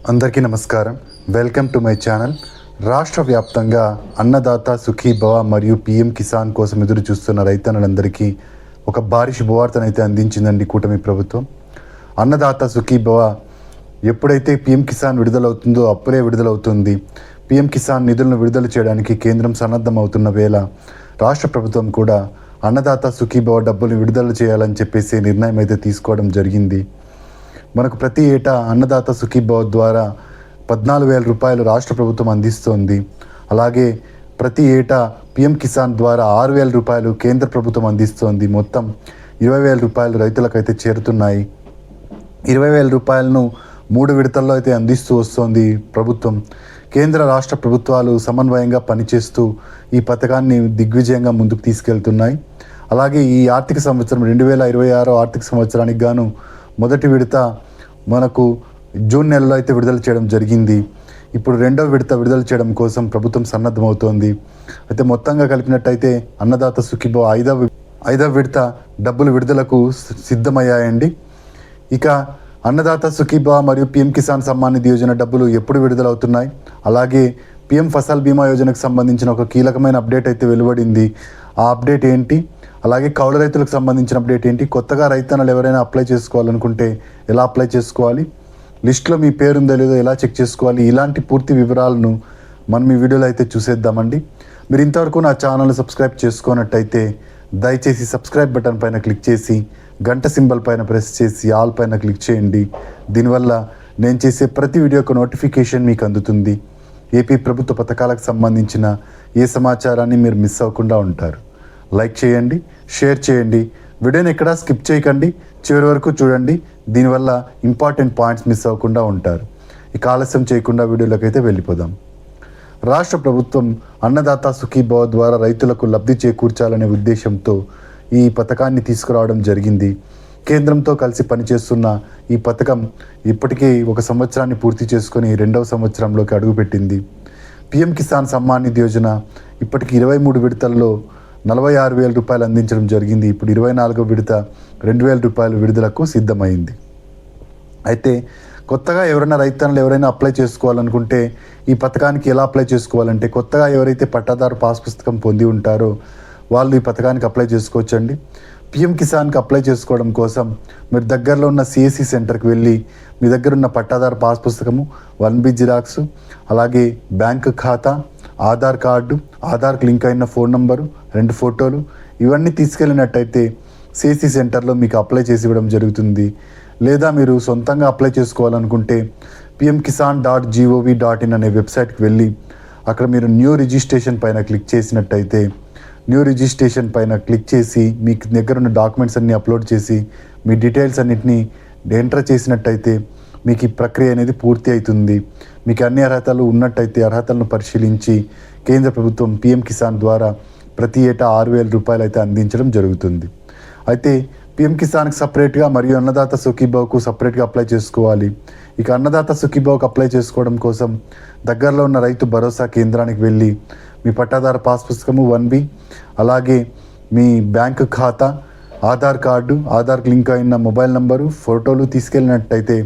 అందరికీ నమస్కారం. Welcome to my channel. రాష్ట్ర వ్యాప్తంగా అన్నదాత సుఖీభవ మరియు పిఎం కిసాన్ కోసం ఎదురు చూస్తున్న రైతన్నులందరికీ ఒక భారీ శుభవార్తనైతే అందించిందండి కూటమి ప్రభుత్వం. అన్నదాత సుఖీభవ ఎప్పుడైతే పిఎం కిసాన్ విడుదలవుతుందో అప్పుడే విడుదలవుతుంది. పిఎం కిసాన్ నిధులను విడుదల చేయడానికి కేంద్రం సన్నద్ధమవుతున్న వేళ రాష్ట్ర ప్రభుత్వం కూడా అన్నదాత సుఖీభవ డబ్బులు విడుదల చేయాలని చెప్పేసి నిర్ణయం అయితే తీసుకోవడం జరిగింది. మనకు ప్రతి ఏటా అన్నదాత సుఖీభవ ద్వారా 14,000 రూపాయలు రాష్ట్ర ప్రభుత్వం అందిస్తోంది. అలాగే ప్రతి ఏటా పిఎం కిసాన్ ద్వారా 6,000 రూపాయలు కేంద్ర ప్రభుత్వం అందిస్తోంది. మొత్తం 20,000 రూపాయలు రైతులకైతే చేరుతున్నాయి. 20,000 రూపాయలను 3 విడతల్లో అయితే అందిస్తూ వస్తోంది ప్రభుత్వం. కేంద్ర రాష్ట్ర ప్రభుత్వాలు సమన్వయంగా పనిచేస్తూ ఈ పథకాన్ని దిగ్విజయంగా ముందుకు తీసుకెళ్తున్నాయి. అలాగే ఈ ఆర్థిక సంవత్సరం 2026 ఆర్థిక సంవత్సరానికి గాను మొదటి విడత మనకు జూన్ నెలలో అయితే విడుదల చేయడం జరిగింది. ఇప్పుడు రెండవ విడత విడుదల చేయడం కోసం ప్రభుత్వం సన్నద్ధమవుతోంది. అయితే మొత్తంగా కలిపినట్టయితే అన్నదాత సుఖీభవ ఐదవ విడత డబ్బులు విడుదలకు సిద్ధమయ్యాయండి. ఇక అన్నదాత సుఖీభవ మరియు పిఎం కిసాన్ సమ్మాన్ నిధి యోజన డబ్బులు ఎప్పుడు విడుదలవుతున్నాయి, అలాగే పిఎం ఫసల్ బీమా యోజనకు సంబంధించిన ఒక కీలకమైన అప్డేట్ అయితే వెలువడింది. ఆ అప్డేట్ ఏంటి, అలాగే కౌలు రైతులకు సంబంధించిన అప్డేట్ ఏంటి, కొత్తగా రైతన్నలు ఎవరైనా అప్లై చేసుకోవాలనుకుంటే ఎలా అప్లై చేసుకోవాలి, లిస్ట్లో మీ పేరు ఉందో లేదో ఎలా చెక్ చేసుకోవాలి, ఇలాంటి పూర్తి వివరాలను మనం ఈ వీడియోలో అయితే చూసేద్దామండి. మీరు ఇంతవరకు నా ఛానల్ సబ్స్క్రైబ్ చేసుకున్నట్టయితే దయచేసి సబ్స్క్రైబ్ బటన్ పైన క్లిక్ చేసి గంట సింబల్ పైన ప్రెస్ చేసి ఆల్ పైన క్లిక్ చేయండి. దీనివల్ల నేను చేసే ప్రతి వీడియో యొక్క నోటిఫికేషన్ మీకు అందుతుంది. ఏపీ ప్రభుత్వ పథకాలకు సంబంధించిన ఏ సమాచారాన్ని మీరు మిస్ అవ్వకుండా ఉంటారు. లైక్ చేయండి, షేర్ చేయండి, వీడియోని ఎక్కడా స్కిప్ చేయకండి, చివరి వరకు చూడండి. దీనివల్ల ఇంపార్టెంట్ పాయింట్స్ మిస్ అవ్వకుండా ఉంటారు. ఇక ఆలస్యం చేయకుండా వీడియోలోకి అయితే వెళ్ళిపోదాం. రాష్ట్ర ప్రభుత్వం అన్నదాత సుఖీభవ ద్వారా రైతులకు లబ్ధి చేకూర్చాలనే ఉద్దేశంతో ఈ పథకాన్ని తీసుకురావడం జరిగింది. కేంద్రంతో కలిసి పనిచేస్తున్న ఈ పథకం ఇప్పటికే 1 సంవత్సరాన్ని పూర్తి చేసుకొని 2వ సంవత్సరంలోకి అడుగుపెట్టింది. పిఎం కిసాన్ సమ్మాన్ నిధి యోజన ఇప్పటికి 23 విడతల్లో 46,000 రూపాయలు అందించడం జరిగింది. ఇప్పుడు 24వ విడత 2,000 రూపాయలు విడుదలకు సిద్ధమైంది. అయితే కొత్తగా ఎవరైనా అప్లై చేసుకోవాలనుకుంటే ఈ పథకానికి ఎలా అప్లై చేసుకోవాలంటే, కొత్తగా ఎవరైతే పట్టాదారు పాస్ పుస్తకం పొంది ఉంటారో వాళ్ళు ఈ పథకానికి అప్లై చేసుకోవచ్చండి. పిఎం కిసాన్కి అప్లై చేసుకోవడం కోసం మీరు దగ్గరలో ఉన్న సిఎస్సి సెంటర్కి వెళ్ళి మీ దగ్గర ఉన్న పట్టాదారు పాస్ పుస్తకము, 1B జిరాక్స్, అలాగే బ్యాంక్ ఖాతా, ఆధార్ కార్డు, ఆధార్కి లింక్ అయిన ఫోన్ నంబరు, 2 ఫోటోలు, ఇవన్నీ తీసుకెళ్ళినట్టయితే సిఎస్సి సెంటర్లో మీకు అప్లై చేసి ఇవ్వడం జరుగుతుంది. లేదా మీరు సొంతంగా అప్లై చేసుకోవాలనుకుంటే pmkisan.gov.in అనే వెబ్సైట్కి వెళ్ళి అక్కడ మీరు న్యూ రిజిస్ట్రేషన్ పైన క్లిక్ చేసినట్టయితే న్యూ రిజిస్ట్రేషన్ పైన క్లిక్ చేసి మీకు దగ్గర ఉన్న డాక్యుమెంట్స్ అన్నీ అప్లోడ్ చేసి మీ డీటెయిల్స్ అన్నింటినీ ఎంటర్ చేసినట్టయితే మీకు ఈ ప్రక్రియ అనేది పూర్తి అవుతుంది. మీకు అన్ని అర్హతలు ఉన్నట్టయితే అర్హతలను పరిశీలించి కేంద్ర ప్రభుత్వం పిఎం కిసాన్ ద్వారా ప్రతి ఏటా 6,000 రూపాయలు అయితే అందించడం జరుగుతుంది. అయితే పిఎం కిసాన్కి సపరేట్గా మరియు అన్నదాత సుఖీభవకు సపరేట్గా అప్లై చేసుకోవాలి. ఇక అన్నదాత సుఖీభవకు అప్లై చేసుకోవడం కోసం దగ్గరలో ఉన్న రైతు భరోసా కేంద్రానికి వెళ్ళి మీ పట్టాదారు పాస్ పుస్తకము, 1B, అలాగే మీ బ్యాంకు ఖాతా, ఆధార్ కార్డు, ఆధార్కి లింక్ అయిన మొబైల్ నంబరు, ఫోటోలు తీసుకెళ్ళినట్టయితే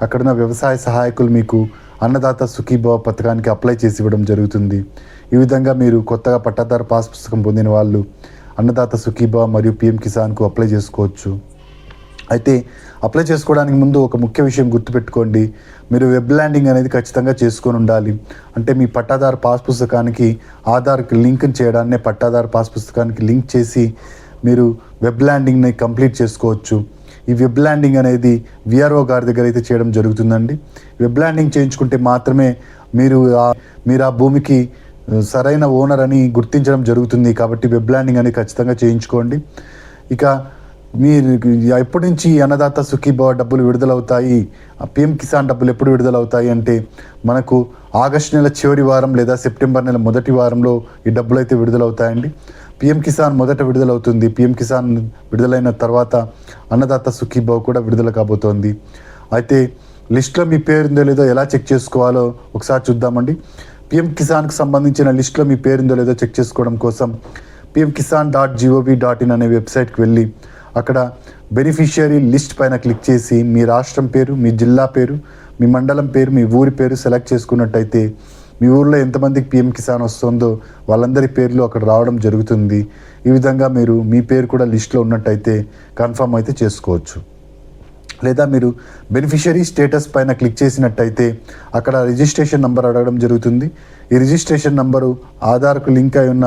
అక్కడున్న వ్యవసాయ సహాయకులు మీకు అన్నదాత సుఖీభవ పథకానికి అప్లై చేసి ఇవ్వడం జరుగుతుంది. ఈ విధంగా మీరు కొత్తగా పట్టాదారు పాస్ పుస్తకం పొందిన వాళ్ళు అన్నదాత సుఖీభవ మరియు పిఎం కిసాన్కు అప్లై చేసుకోవచ్చు. అయితే అప్లై చేసుకోవడానికి ముందు ఒక ముఖ్య విషయం గుర్తుపెట్టుకోండి. మీరు వెబ్ ల్యాండింగ్ అనేది ఖచ్చితంగా చేసుకొని ఉండాలి. అంటే మీ పట్టాదారు పాస్ పుస్తకానికి ఆధార్కి లింక్ చేయడాన్ని పట్టాదారు పాస్ పుస్తకానికి లింక్ చేసి మీరు వెబ్ ల్యాండింగ్ని కంప్లీట్ చేసుకోవచ్చు. ఈ వెబ్ ల్యాండింగ్ అనేది విఆర్ఓ గారి దగ్గర అయితే చేయడం జరుగుతుందండి. వెబ్ ల్యాండింగ్ చేయించుకుంటే మాత్రమే మీరు ఆ భూమికి సరైన ఓనర్ అని గుర్తించడం జరుగుతుంది. కాబట్టి వెబ్ ల్యాండింగ్ అనేది ఖచ్చితంగా చేయించుకోండి. ఇక మీరు ఎప్పటి నుంచి అన్నదాత సుఖీభవ డబ్బులు విడుదలవుతాయి, పిఎం కిసాన్ డబ్బులు ఎప్పుడు విడుదలవుతాయి అంటే మనకు ఆగస్టు నెల చివరి వారం లేదా సెప్టెంబర్ నెల మొదటి వారంలో ఈ డబ్బులు అయితే విడుదలవుతాయండి. పిఎం కిసాన్ మొదట విడుదలవుతుంది. పిఎం కిసాన్ విడుదలైన తర్వాత అన్నదాత సుఖీభవ కూడా విడుదల కాబోతోంది. అయితే లిస్ట్లో మీ పేరు ఉందో లేదో ఎలా చెక్ చేసుకోవాలో ఒకసారి చూద్దామండి. పిఎం కిసాన్కి సంబంధించిన లిస్ట్లో మీ పేరు ఉందో లేదో చెక్ చేసుకోవడం కోసం pmkisan.gov.in అనే వెబ్సైట్కి వెళ్ళి అక్కడ బెనిఫిషియరీ లిస్ట్ పైన క్లిక్ చేసి మీ రాష్ట్రం పేరు, మీ జిల్లా పేరు మీ మండలం పేరు, మీ ఊరి పేరు సెలెక్ట్ చేసుకున్నట్టయితే మీ ఊర్లో ఎంతమందికి పిఎం కిసాన్ వస్తుందో వాళ్ళందరి పేర్లు అక్కడ రావడం జరుగుతుంది. ఈ విధంగా మీరు మీ పేరు కూడా లిస్ట్లో ఉన్నట్టయితే కన్ఫర్మ్ అయితే చేసుకోవచ్చు. లేదా మీరు బెనిఫిషరీ స్టేటస్ పైన క్లిక్ చేసినట్టయితే అక్కడ రిజిస్ట్రేషన్ నెంబర్ అడగడం జరుగుతుంది. ఈ రిజిస్ట్రేషన్ నంబరు ఆధార్కు లింక్ అయి ఉన్న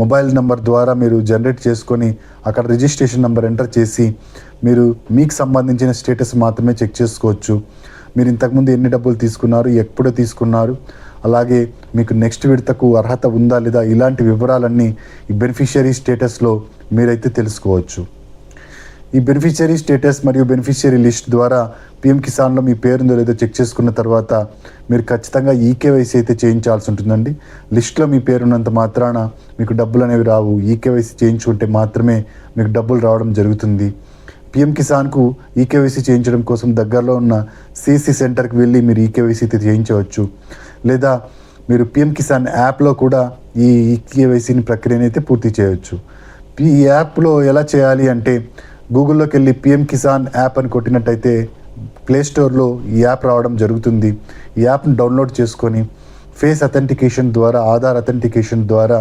మొబైల్ నెంబర్ ద్వారా మీరు జనరేట్ చేసుకొని అక్కడ రిజిస్ట్రేషన్ నెంబర్ ఎంటర్ చేసి మీరు మీకు సంబంధించిన స్టేటస్ మాత్రమే చెక్ చేసుకోవచ్చు. మీరు ఇంతకుముందు ఎన్ని డబ్బులు తీసుకున్నారు, ఎప్పుడు తీసుకున్నారు, అలాగే మీకు నెక్స్ట్ విడతకు అర్హత ఉందా లేదా, ఇలాంటి వివరాలన్నీ ఈ బెనిఫిషరీ స్టేటస్లో మీరైతే తెలుసుకోవచ్చు. ఈ బెనిఫిషరీ స్టేటస్ మరియు బెనిఫిషరీ లిస్ట్ ద్వారా పిఎం కిసాన్లో మీ పేరుందో లేదో చెక్ చేసుకున్న తర్వాత మీరు ఖచ్చితంగా ఈకేవైసీ అయితే చేయించాల్సి ఉంటుందండి. లిస్ట్లో మీ పేరున్నంత మాత్రాన మీకు డబ్బులు అనేవి రావు. ఈకేవైసీ చేయించుకుంటే మాత్రమే మీకు డబ్బులు రావడం జరుగుతుంది. పిఎం కిసాన్కు ఈకేవైసీ చేయించడం కోసం దగ్గరలో ఉన్న సిసి సెంటర్కి వెళ్ళి మీరు ఈకేవైసీ అయితే చేయించవచ్చు. లేదా మీరు పిఎం కిసాన్ యాప్లో కూడా ఈ ఈకేవైసీని ప్రక్రియను అయితే పూర్తి చేయవచ్చు. ఈ యాప్లో ఎలా చేయాలి అంటే గూగుల్లోకి వెళ్ళి పిఎం కిసాన్ యాప్ అని కొట్టినట్టయితే ప్లేస్టోర్లో ఈ యాప్ రావడం జరుగుతుంది. ఈ యాప్ని డౌన్లోడ్ చేసుకొని ఫేస్ అథెంటికేషన్ ద్వారా, ఆధార్ అథెంటికేషన్ ద్వారా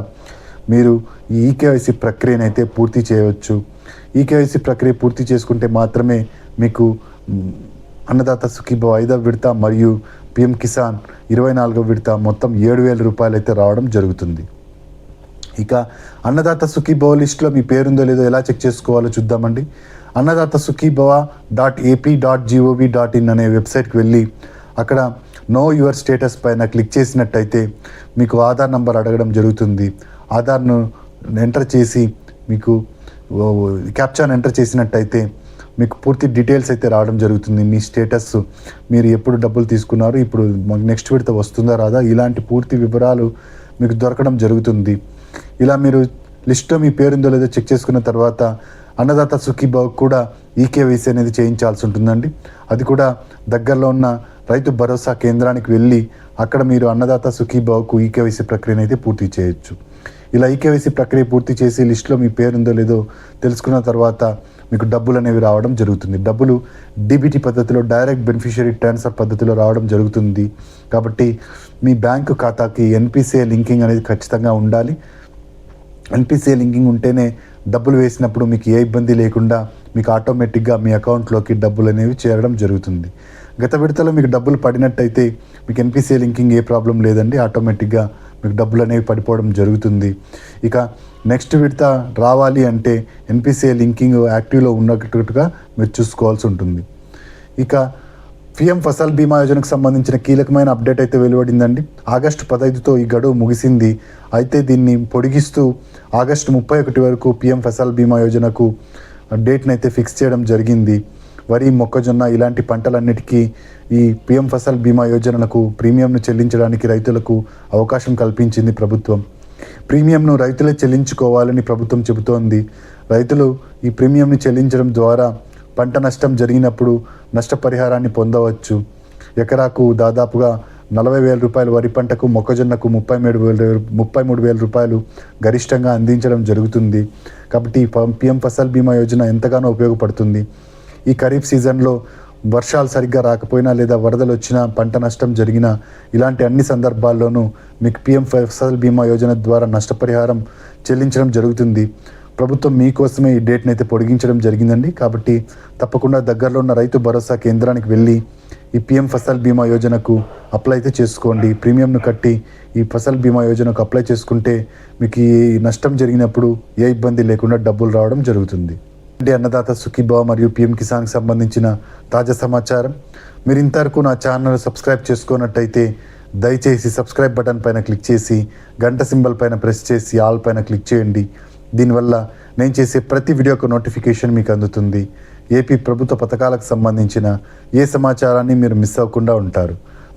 మీరు ఈ ఈకేవైసీ ప్రక్రియను అయితే పూర్తి చేయవచ్చు. ఈకేవైసీ ప్రక్రియ పూర్తి చేసుకుంటే మాత్రమే మీకు అన్నదాత సుఖీభవ 5వ విడత మరియు పిఎం కిసాన్ 24వ విడత మొత్తం 7,000 రూపాయలు అయితే రావడం జరుగుతుంది. ఇక అన్నదాత సుఖీభవ లిస్ట్లో మీ పేరుందో లేదో ఎలా చెక్ చేసుకోవాలో చూద్దామండి. అన్నదాత సుఖీభవ .ap.gov.in అనే వెబ్సైట్కి వెళ్ళి అక్కడ నో యువర్ స్టేటస్ పైన క్లిక్ చేసినట్టయితే మీకు ఆధార్ నంబర్ అడగడం జరుగుతుంది. ఆధార్ను ఎంటర్ చేసి మీకు క్యాప్చాను ఎంటర్ చేసినట్టయితే మీకు పూర్తి డీటెయిల్స్ అయితే రావడం జరుగుతుంది. మీ స్టేటస్, మీరు ఎప్పుడు డబ్బులు తీసుకున్నారు, ఇప్పుడు నెక్స్ట్ విడత వస్తుందా రాదా, ఇలాంటి పూర్తి వివరాలు మీకు దొరకడం జరుగుతుంది. ఇలా మీరు లిస్ట్లో మీ పేరుందో లేదో చెక్ చేసుకున్న తర్వాత అన్నదాత సుఖీభవ కూడా ఈకేవైసీ అనేది చేయించాల్సి ఉంటుందండి. అది కూడా దగ్గరలో ఉన్న రైతు భరోసా కేంద్రానికి వెళ్ళి అక్కడ మీరు అన్నదాత సుఖీభవకు ఈకేవైసీ ప్రక్రియను అయితే పూర్తి చేయొచ్చు. ఇలా ఈకేవైసీ ప్రక్రియ పూర్తి చేసి లిస్టులో మీ పేరుందో లేదో తెలుసుకున్న తర్వాత మీకు డబ్బులు అనేవి రావడం జరుగుతుంది. డబ్బులు డీబీటీ పద్ధతిలో, డైరెక్ట్ బెనిఫిషరీ ట్రాన్స్ఫర్ పద్ధతిలో రావడం జరుగుతుంది. కాబట్టి మీ బ్యాంకు ఖాతాకి ఎన్పిసిఐ లింకింగ్ అనేది ఖచ్చితంగా ఉండాలి. ఎన్పిసిఐ లింకింగ్ ఉంటేనే డబ్బులు వేసినప్పుడు మీకు ఏ ఇబ్బంది లేకుండా మీకు ఆటోమేటిక్గా మీ అకౌంట్లోకి డబ్బులు అనేవి చేరడం జరుగుతుంది. గత విడతలో మీకు డబ్బులు పడినట్టయితే మీకు ఎన్పిసిఐ లింకింగ్ ఏ ప్రాబ్లం లేదండి, ఆటోమేటిక్గా మీకు డబ్బులు అనేవి పడిపోవడం జరుగుతుంది. ఇక నెక్స్ట్ విడత రావాలి అంటే ఎన్పిసిఐ లింకింగ్ యాక్టివ్లో ఉన్నట్టుగా మీరు చూసుకోవాల్సి ఉంటుంది. ఇక పిఎం ఫసల్ బీమా యోజనకు సంబంధించిన కీలకమైన అప్డేట్ అయితే వెలువడిందండి. ఆగస్టు 15తో ఈ గడువు ముగిసింది. అయితే దీన్ని పొడిగిస్తూ ఆగస్టు 31 వరకు పిఎం ఫసల్ బీమా యోజనకు డేట్ని అయితే ఫిక్స్ చేయడం జరిగింది. వరి, మొక్కజొన్న ఇలాంటి పంటలన్నిటికీ ఈ పిఎం ఫసల్ బీమా యోజనలకు ప్రీమియంను చెల్లించడానికి రైతులకు అవకాశం కల్పించింది ప్రభుత్వం. ప్రీమియంను రైతులే చెల్లించుకోవాలని ప్రభుత్వం చెబుతోంది. రైతులు ఈ ప్రీమియంని చెల్లించడం ద్వారా పంట నష్టం జరిగినప్పుడు నష్టపరిహారాన్ని పొందవచ్చు. ఎకరాకు దాదాపుగా 40,000 రూపాయలు వరి పంటకు, మొక్కజొన్నకు 33,000 రూపాయలు గరిష్టంగా అందించడం జరుగుతుంది. కాబట్టి పిఎం ఫసల్ బీమా యోజన ఎంతగానో ఉపయోగపడుతుంది. ఈ ఖరీఫ్ సీజన్లో వర్షాలు సరిగ్గా రాకపోయినా లేదా వరదలు వచ్చినా, పంట నష్టం జరిగినా, ఇలాంటి అన్ని సందర్భాల్లోనూ మీకు పిఎం ఫసల్ బీమా యోజన ద్వారా నష్టపరిహారం చెల్లించడం జరుగుతుంది. ప్రభుత్వం మీకోసమే ఈ డేట్ని అయితే పొడిగించడం జరిగిందండి. కాబట్టి తప్పకుండా దగ్గరలో ఉన్న రైతు భరోసా కేంద్రానికి వెళ్ళి ఈ పిఎం ఫసల్ బీమా యోజనకు అప్లై అయితే చేసుకోండి. ప్రీమియంను కట్టి ఈ ఫసల్ బీమా యోజనకు అప్లై చేసుకుంటే మీకు ఈ నష్టం జరిగినప్పుడు ఏ ఇబ్బంది లేకుండా డబ్బులు రావడం జరుగుతుంది. అన్నదాత సుఖీభవ మరియు పిఎం కిసాన్కి సంబంధించిన తాజా సమాచారం. మీరు ఇంతవరకు నా ఛానల్ సబ్స్క్రైబ్ చేసుకున్నట్టయితే దయచేసి సబ్స్క్రైబ్ బటన్ పైన క్లిక్ చేసి గంట సింబల్ పైన ప్రెస్ చేసి ఆల్ పైన క్లిక్ చేయండి. దీనివల్ల నేను చేసే ప్రతి వీడియోకు నోటిఫికేషన్ మీకు అందుతుంది. ఏపీ ప్రభుత్వ పథకాలకు సంబంధించిన ఏ సమాచారాన్ని మీరు మిస్ అవ్వకుండా ఉంటారు.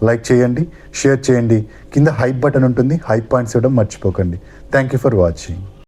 లైక్ చేయండి, షేర్ చేయండి, కింద హైప్ బటన్ ఉంటుంది, హైప్ పాయింట్స్ ఇవ్వడం మర్చిపోకండి. Thank you for watching.